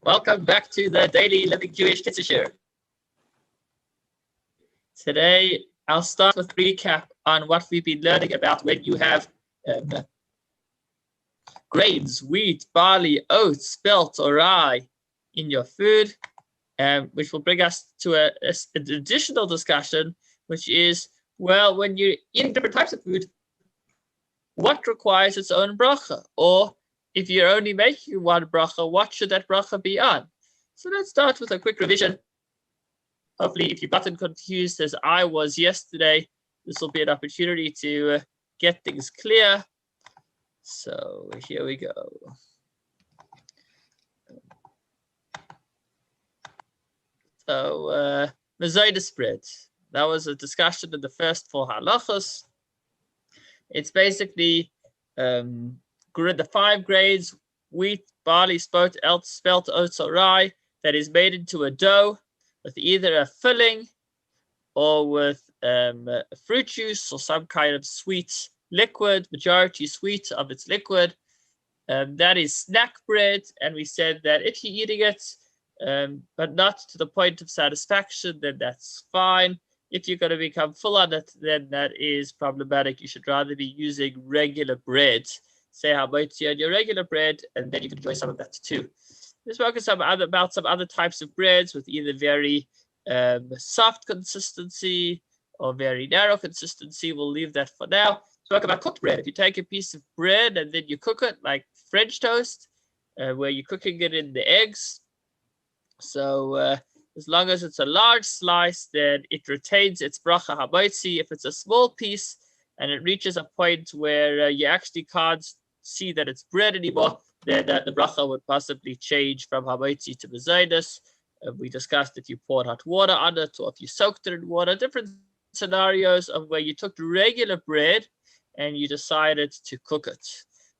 Welcome back to the Daily Living Jewish Kitzur Shulchan. Today, I'll start with a recap on what we've been learning about when you have grains, wheat, barley, oats, spelt, or rye in your food, which will bring us to an additional discussion, which is, well, when you're eating different types of food, what requires its own bracha? Or if you're only making one bracha, what should that bracha be on? So let's start with a quick revision. Hopefully, if you've gotten confused as I was yesterday, this will be an opportunity to get things clear. So here we go. So mezaidah spread. That was a discussion in the first 4 halachos. It's basically the 5 grains: wheat, barley, spelt, oats, or rye, that is made into a dough with either a filling or with fruit juice or some kind of sweet liquid, majority sweet of its liquid. That is snack bread, and we said that if you're eating it, but not to the point of satisfaction, then that's fine. If you're going to become full on it, then that is problematic. You should rather be using regular bread. Say hamoitzi on your regular bread, and then you can enjoy some of that too. Let's focus about some other types of breads with either very soft consistency or very narrow consistency. We'll leave that for now. Let's talk about cooked bread. If you take a piece of bread and then you cook it like French toast, where you're cooking it in the eggs. So as long as it's a large slice, then it retains its bracha hamoitzi. If it's a small piece and it reaches a point where you actually can't see that it's bread anymore, then the bracha would possibly change from hamoitzi to mezaidas. We discussed if you poured hot water on it or if you soaked it in water, different scenarios of where you took regular bread and you decided to cook it.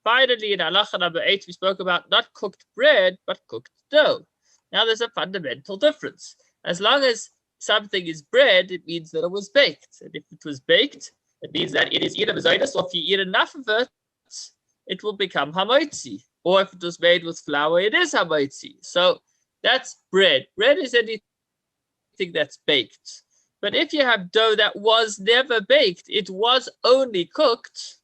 Finally, in halacha number 8, we spoke about not cooked bread, but cooked dough. Now there's a fundamental difference. As long as something is bread, it means that it was baked. And if it was baked, it means that it is either mezaidas, or if you eat enough of it, it will become hamoitzi. Or if it was made with flour, it is hamoitzi. So that's bread. Bread is anything that's baked. But if you have dough that was never baked, it was only cooked,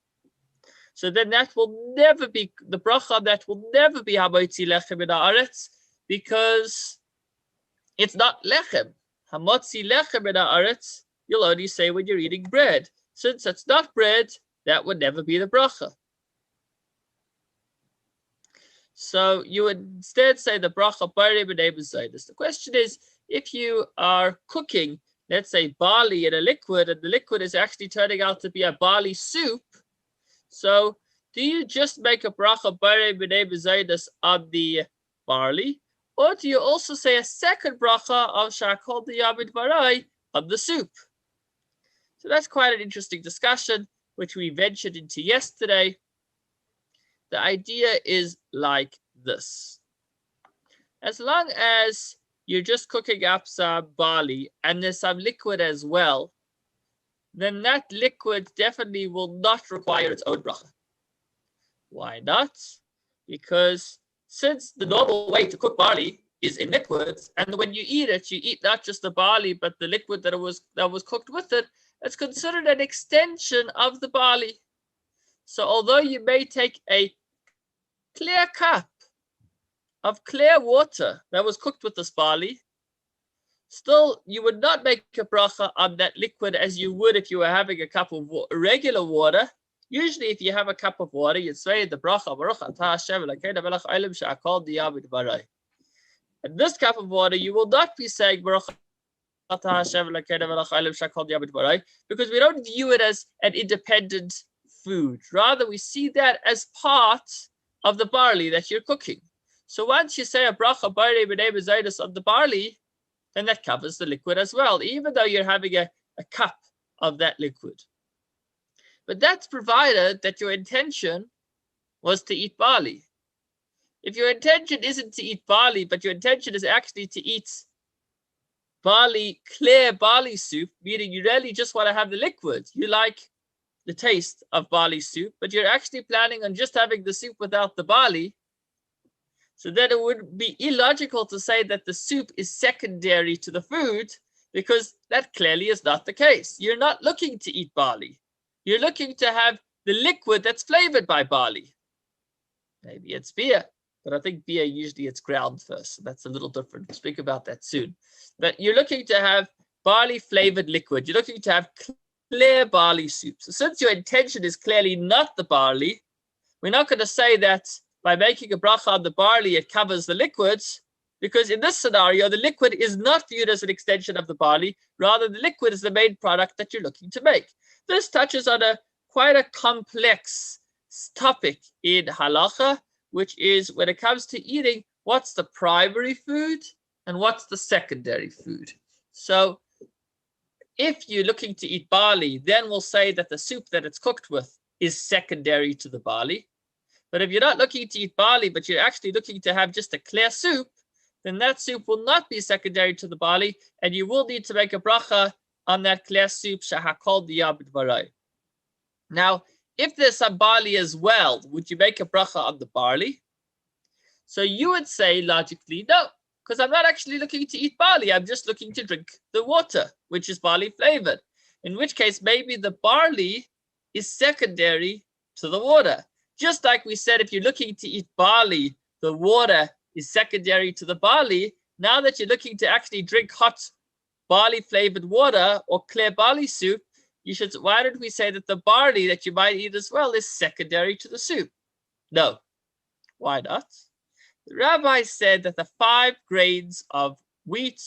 so then that will never be, the bracha that will never be hamoitzi lechem in haaretz, because it's not lechem. Hamotzi lechem in haaretz, you'll only say when you're eating bread. Since it's not bread, that would never be the bracha. So you would instead say the bracha barei b'nei mezaidas. The question is, if you are cooking, let's say, barley in a liquid, and the liquid is actually turning out to be a barley soup, so do you just make a bracha barei b'nei mezaidas on the barley, or do you also say a second bracha of shakol diyamid barai on the soup? So that's quite an interesting discussion, which we ventured into yesterday. The idea is like this. As long as you're just cooking up some barley and there's some liquid as well, then that liquid definitely will not require its own bracha. Why not? Because since the normal way to cook barley is in liquids, and when you eat not just the barley, but the liquid that was cooked with it, it's considered an extension of the barley. So although you may take a clear cup of clear water that was cooked with this barley, still you would not make a bracha on that liquid as you would if you were having a cup of regular water. Usually if you have a cup of water, you'd say the bracha Baruch atah Hashem Elokeinu melech haolam she'akol diyamid barai. And this cup of water, you will not be saying Baruch atah Hashem Elokeinu melech haolam she'akol diyamid barai, because we don't view it as an independent food. Rather, we see that as part of the barley that you're cooking. So once you say a bracha barei b'nei mezaidas on the barley, then that covers the liquid as well, even though you're having a cup of that liquid. But that's provided that your intention was to eat barley. If your intention isn't to eat barley, but your intention is actually to eat clear barley soup, meaning you really just want to have the liquid, you like the taste of barley soup, but you're actually planning on just having the soup without the barley, So then it would be illogical to say that the soup is secondary to the food, because that clearly is not the case. You're not looking to eat barley. You're looking to have the liquid that's flavored by barley. Maybe it's beer, but I think beer usually it's ground first. So that's a little different. We'll speak about that soon. But you're looking to have barley flavored liquid. You're looking to have clear barley soup. So since your intention is clearly not the barley, we're not going to say that by making a bracha on the barley, it covers the liquids, because in this scenario, the liquid is not viewed as an extension of the barley. Rather, the liquid is the main product that you're looking to make. This touches on quite a complex topic in halacha, which is when it comes to eating, what's the primary food and what's the secondary food. So if you're looking to eat barley, then we'll say that the soup that it's cooked with is secondary to the barley. But if you're not looking to eat barley, but you're actually looking to have just a clear soup, then that soup will not be secondary to the barley, and you will need to make a bracha on that clear soup, shahakol diyabit varay. Now, if there's some barley as well, would you make a bracha on the barley? So you would say logically, no, because I'm not actually looking to eat barley. I'm just looking to drink the water, which is barley flavored. In which case, maybe the barley is secondary to the water. Just like we said, if you're looking to eat barley, the water is secondary to the barley. Now that you're looking to actually drink hot barley flavored water or clear barley soup, why did we say that the barley that you might eat as well is secondary to the soup? No. Why not? The rabbi said that the 5 grains of wheat,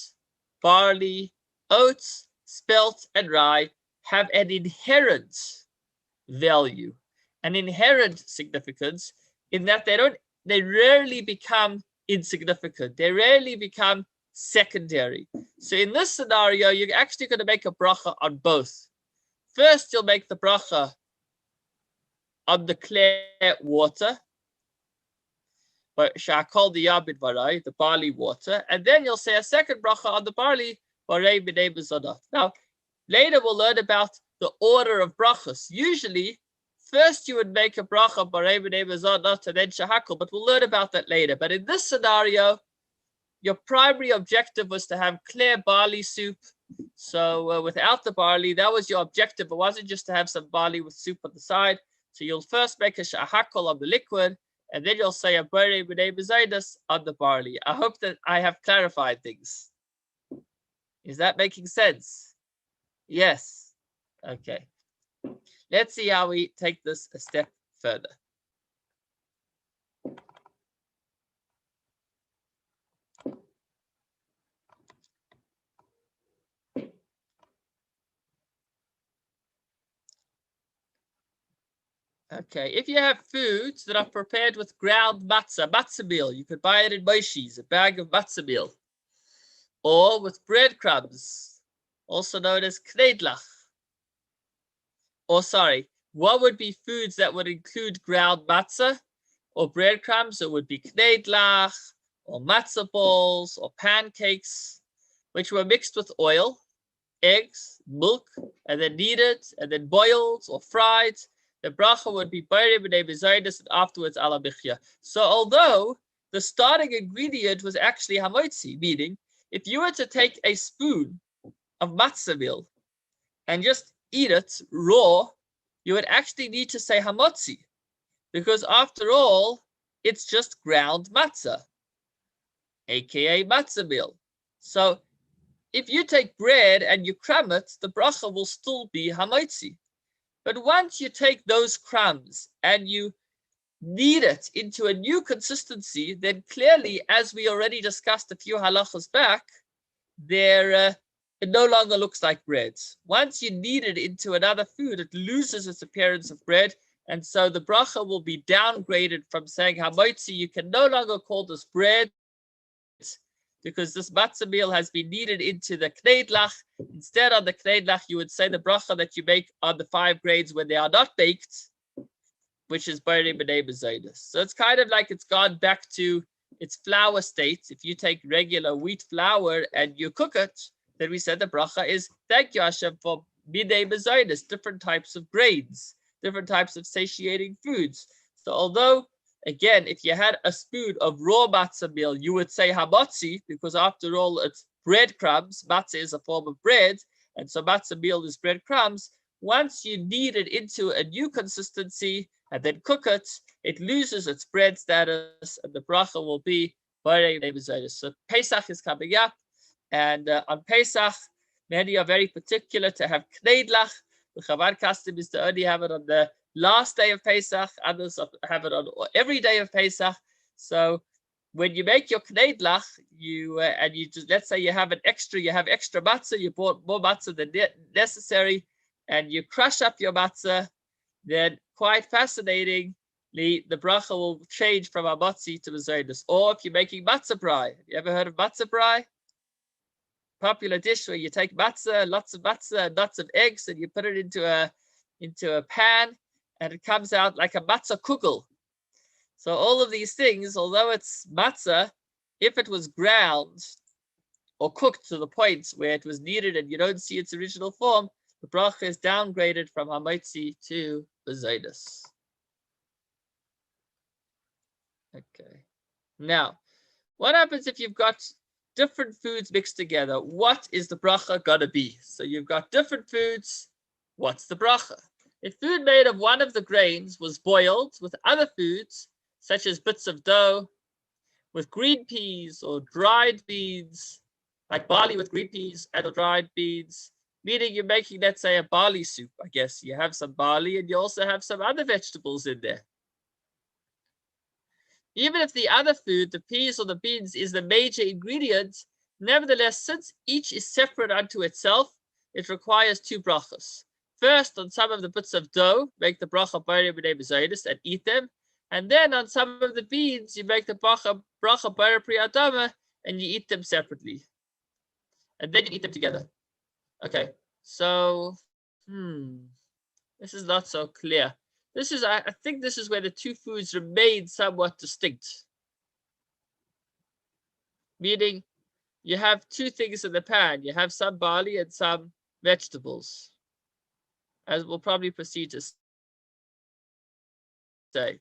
barley, oats, spelt, and rye have an inherent value, an inherent significance, in that they rarely become insignificant. They rarely become secondary. So in this scenario, you're actually going to make a bracha on both. First, you'll make the bracha on the clear water, sha'akol diyabit varay, the barley water, and then you'll say a second bracha on the barley, varay b'nei bezonot. Now, later we'll learn about the order of brachas. Usually, first you would make a bracha varay b'nei bezonot and then shahakol, but we'll learn about that later. But in this scenario, your primary objective was to have clear barley soup. So without the barley, that was your objective. It wasn't just to have some barley with soup on the side. So you'll first make a shahakol of the liquid, and then you'll say a barei b'nei bezaydas on the barley. I hope that I have clarified things. Is that making sense? Yes. Okay. Let's see how we take this a step further. Okay, if you have foods that are prepared with ground matzah meal, you could buy it in Moshe's, a bag of matzah meal, or with breadcrumbs, also known as kneidlach. What would be foods that would include ground matzah or breadcrumbs? It would be kneidlach, or matzah balls, or pancakes, which were mixed with oil, eggs, milk, and then kneaded, and then boiled or fried. The bracha would be barei b'nei bezaydas and afterwards ala bichya. So although the starting ingredient was actually hamotzi, meaning if you were to take a spoon of matzah meal and just eat it raw, you would actually need to say hamotzi, because after all, it's just ground matzah, aka matzah meal. So if you take bread and you crumb it, the bracha will still be hamotzi. But once you take those crumbs and you knead it into a new consistency, then clearly, as we already discussed a few halachas back, it no longer looks like bread. Once you knead it into another food, it loses its appearance of bread, and so the bracha will be downgraded from saying hamotzi. You can no longer call this bread, because this matzah meal has been kneaded into the kneidlach. Instead, on the kneidlach, you would say the bracha that you make on the 5 grains when they are not baked, which is barei b'nei bezaydas. So it's kind of like it's gone back to its flour state. If you take regular wheat flour and you cook it, then we said the bracha is thank you Hashem for b'nei bezaydas, different types of grains, different types of satiating foods. So although Again, if you had a spoon of raw matzah meal, you would say hamotzi, because after all, it's breadcrumbs. Matzah is a form of bread, and so matzah meal is breadcrumbs. Once you knead it into a new consistency and then cook it, it loses its bread status, and the bracha will be Borei B'nei B'zayis. So Pesach is coming up, and on Pesach, many are very particular to have kneidlach. The Chabad custom is to only have it on the last day of Pesach. Others have it on every day of Pesach. So when you make your kneidlach, you just, let's say you have extra matzah, you bought more matzah than necessary, and you crush up your matzah, then quite fascinatingly, the bracha will change from hamotzi to mezainis. Or if you're making matzah brai, have you ever heard of matzah brai? Popular dish where you take matzah, lots of matzah, and lots of eggs, and you put it into a pan, and it comes out like a matzah kugel. So all of these things, although it's matzah, if it was ground or cooked to the point where it was kneaded and you don't see its original form, the bracha is downgraded from hamotzi to mezainis. Okay. Now, what happens if you've got different foods mixed together? What is the bracha gonna be? So you've got different foods. What's the bracha? If food made of one of the grains was boiled with other foods, such as bits of dough, with green peas or dried beans, like barley with green peas and dried beans, meaning you're making, let's say, a barley soup. I guess you have some barley and you also have some other vegetables in there. Even if the other food, the peas or the beans, is the major ingredient, nevertheless, since each is separate unto itself, it requires two brachas. First, on some of the bits of dough, make the bracha Borei B'nei B'zayis and eat them. And then on some of the beans, you make the bracha Borei Pri Adama and you eat them separately. And then you eat them together. Okay, so, this is not so clear. I think this is where the two foods remain somewhat distinct. Meaning, you have two things in the pan. You have some barley and some vegetables, as we'll probably proceed to say.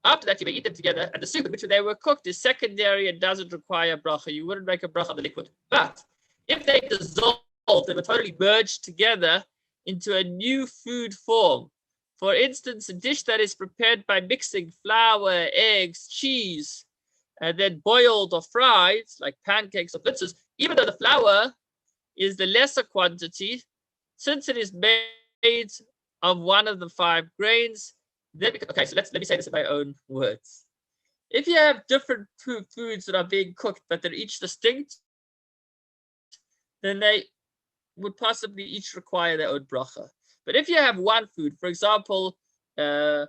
After that, you may eat them together, and the soup in which they were cooked is secondary and doesn't require bracha. You wouldn't make a bracha on the liquid. But if they dissolve, they were totally merged together into a new food form. For instance, a dish that is prepared by mixing flour, eggs, cheese, and then boiled or fried, like pancakes or blitzes, even though the flour is the lesser quantity, since it is made of one of the 5 grains, then, okay, so let me say this in my own words. If you have different foods that are being cooked, but they're each distinct, then they would possibly each require their own bracha. But if you have one food, for example, I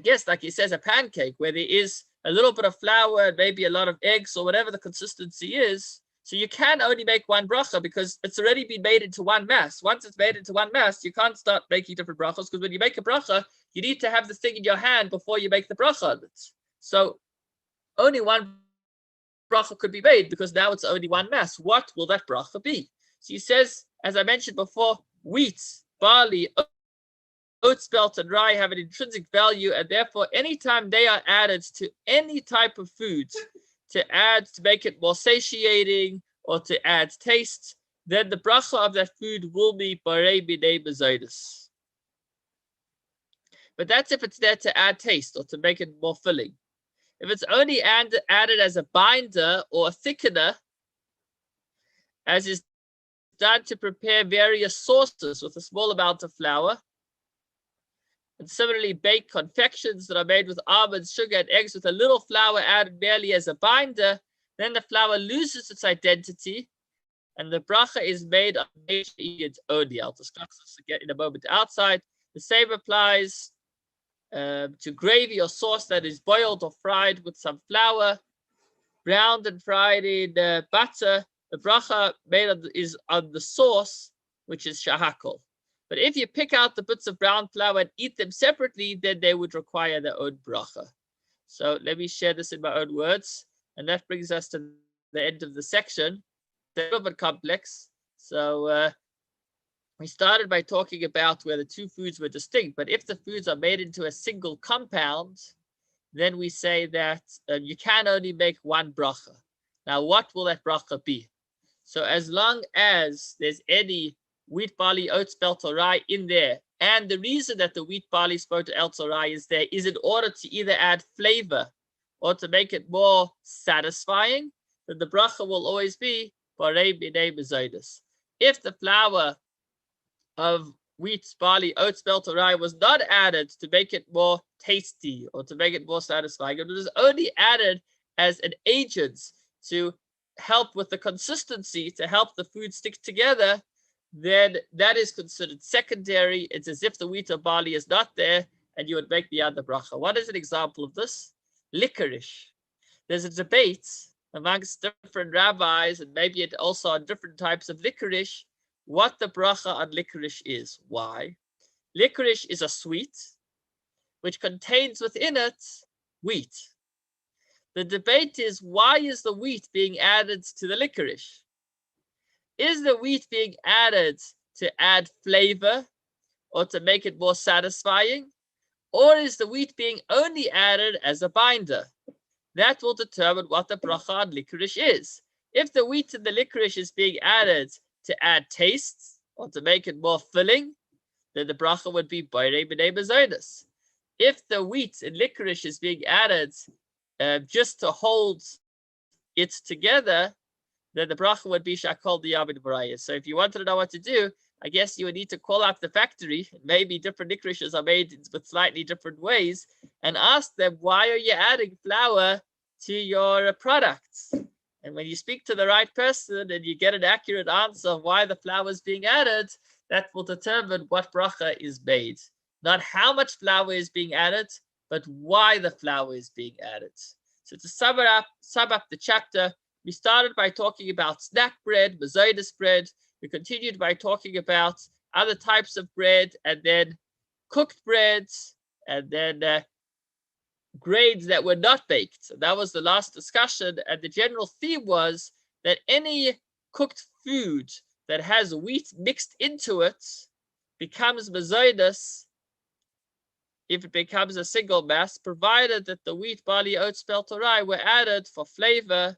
guess like he says, a pancake where there is a little bit of flour and maybe a lot of eggs or whatever the consistency is, so you can only make one bracha because it's already been made into one mass. Once it's made into one mass, you can't start making different brachas, because when you make a bracha, you need to have the thing in your hand before you make the bracha on it. So only one bracha could be made because now it's only one mass. What will that bracha be? So he says, as I mentioned before, wheat, barley, oat, spelt, and rye have an intrinsic value, and therefore anytime they are added to any type of food to make it more satiating or to add taste, then the bracha of that food will be Borei B'nei B'zayis. But that's if it's there to add taste or to make it more filling. If it's only added as a binder or a thickener, as is done to prepare various sauces with a small amount of flour, and similarly baked confections that are made with almonds, sugar, and eggs with a little flour added merely as a binder, then the flour loses its identity and the bracha is made of major ingredients only. I'll discuss this again in a moment outside. The same applies to gravy or sauce that is boiled or fried with some flour, browned and fried in butter. The bracha is on the sauce, which is shahakol. But if you pick out the bits of brown flour and eat them separately, then they would require their own bracha. So let me share this in my own words. And that brings us to the end of the section. It's a little bit complex. So we started by talking about where the two foods were distinct, but if the foods are made into a single compound, then we say that you can only make one bracha. Now, what will that bracha be? So as long as there's any wheat, barley, oats, spelt, or rye in there, and the reason that the wheat, barley, spelt, oats, or rye is there is in order to either add flavor or to make it more satisfying, then the bracha will always be barei b'nei mezaidas. If the flour of wheat, barley, oats, spelt, or rye was not added to make it more tasty or to make it more satisfying, it was only added as an agent to help with the consistency, to help the food stick together, then that is considered secondary. It's as if the wheat or barley is not there and you would make the other bracha. What is an example of this? Licorice. There's a debate amongst different rabbis and maybe it also on different types of licorice, what the bracha on licorice is. Why? Licorice is a sweet which contains within it wheat. The debate is, why is the wheat being added to the licorice? Is the wheat being added to add flavor or to make it more satisfying? Or is the wheat being only added as a binder? That will determine what the bracha on licorice is. If the wheat in the licorice is being added to add taste or to make it more filling, then the bracha would be barei b'nei mezaidas. If the wheat in licorice is being added just to hold it together, then the bracha would be shakol diyamin barayas. So if you wanted to know what to do, I guess you would need to call out the factory. Maybe different licorices are made with slightly different ways, and ask them, why are you adding flour to your products? And when you speak to the right person and you get an accurate answer of why the flour is being added, that will determine what bracha is made. Not how much flour is being added, but why the flour is being added. So to sum up the chapter, we started by talking about snack bread, mezaidas bread. We continued by talking about other types of bread, and then cooked breads, and then grades that were not baked. So that was the last discussion, and the general theme was that any cooked food that has wheat mixed into it becomes mezaidas if it becomes a single mass, provided that the wheat, barley, oats, spelt, or rye were added for flavor